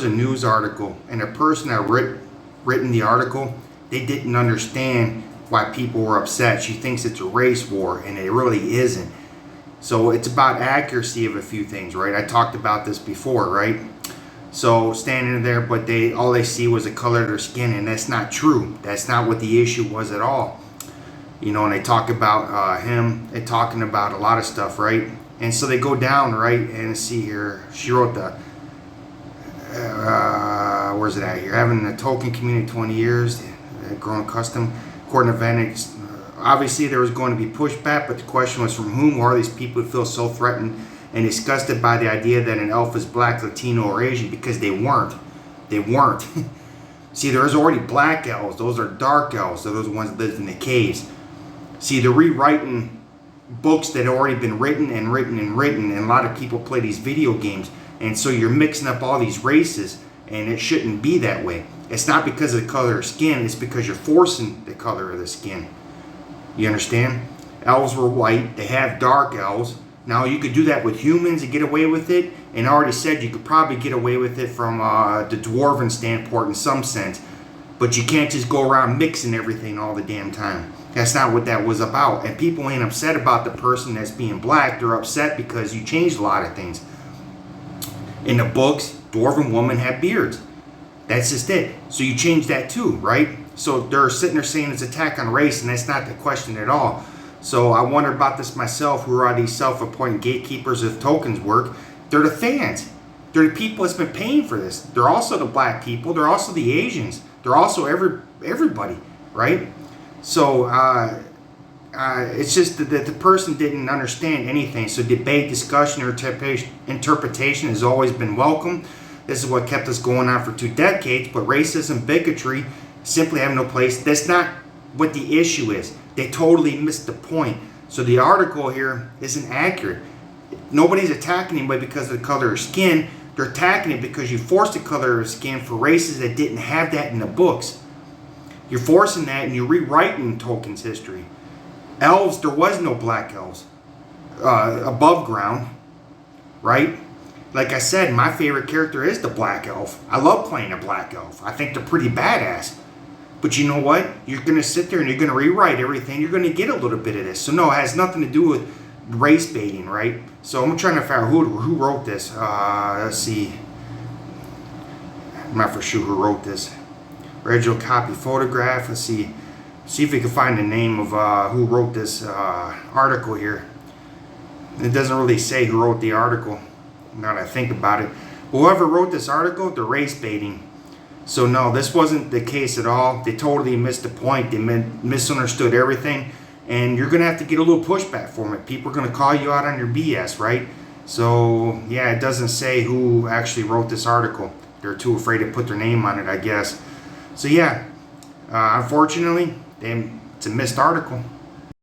was a news article, and the person that written the article, they didn't understand why people were upset. She thinks it's a race war, and it really isn't. So it's about accuracy of a few things, right? I talked about this before, right? So standing there, but all they see was the color of their skin, and that's not true. That's not what the issue was at all. You know, and they talk about him and talking about a lot of stuff, right? And so they go down, right, and see here, she wrote the, where's it at here? Having the token community 20 years, growing custom, according to Vanix. Obviously, there was going to be pushback, but the question was from whom? Who are these people who feel so threatened and disgusted by the idea that an elf is black, Latino, or Asian? Because they weren't. They weren't. See, there's already black elves. Those are dark elves. Those are the ones that lived in the caves. See, they're rewriting books that have already been written, and a lot of people play these video games, and so you're mixing up all these races, and it shouldn't be that way. It's not because of the color of skin, it's because you're forcing the color of the skin. You understand? Elves were white, they have dark elves. Now you could do that with humans and get away with it, and I already said you could probably get away with it from the dwarven standpoint in some sense, but you can't just go around mixing everything all the damn time. That's not what that was about. And people ain't upset about the person that's being black. They're upset because you changed a lot of things. In the books, dwarven women had beards. That's just it. So you changed that too, right? So they're sitting there saying it's attack on race, and that's not the question at all. So I wonder about this myself. Who are these self-appointed gatekeepers of tokens work? They're the fans. They're the people that's been paying for this. They're also the black people. They're also the Asians. They're also everybody, right? So it's just that the person didn't understand anything. So debate, discussion, or interpretation has always been welcome. This is what kept us going on for 2 decades. But racism, bigotry simply have no place. That's not what the issue is. They totally missed the point. So the article here isn't accurate. Nobody's attacking anybody because of the color of skin. They're attacking it because you forced the color of skin for races that didn't have that in the books. You're forcing that, and you're rewriting Tolkien's history. Elves, there was no black elves above ground, right? Like I said, my favorite character is the black elf. I love playing a black elf. I think they're pretty badass. But you know what? You're going to sit there and you're going to rewrite everything. You're going to get a little bit of this. So no, it has nothing to do with race baiting, right? So I'm trying to figure out who wrote this. Let's see. I'm not for sure who wrote this. Original copy photograph. Let's see if we can find the name of who wrote this article here. It doesn't really say who wrote the article, now that I think about it. Whoever wrote this article, they're race baiting. So no, this wasn't the case at all. They totally missed the point. They misunderstood everything, and you're gonna have to get a little pushback from it. People are gonna call you out on your BS, right? So yeah, it doesn't say who actually wrote this article. They're too afraid to put their name on it, I guess. So yeah, unfortunately, it's a missed article.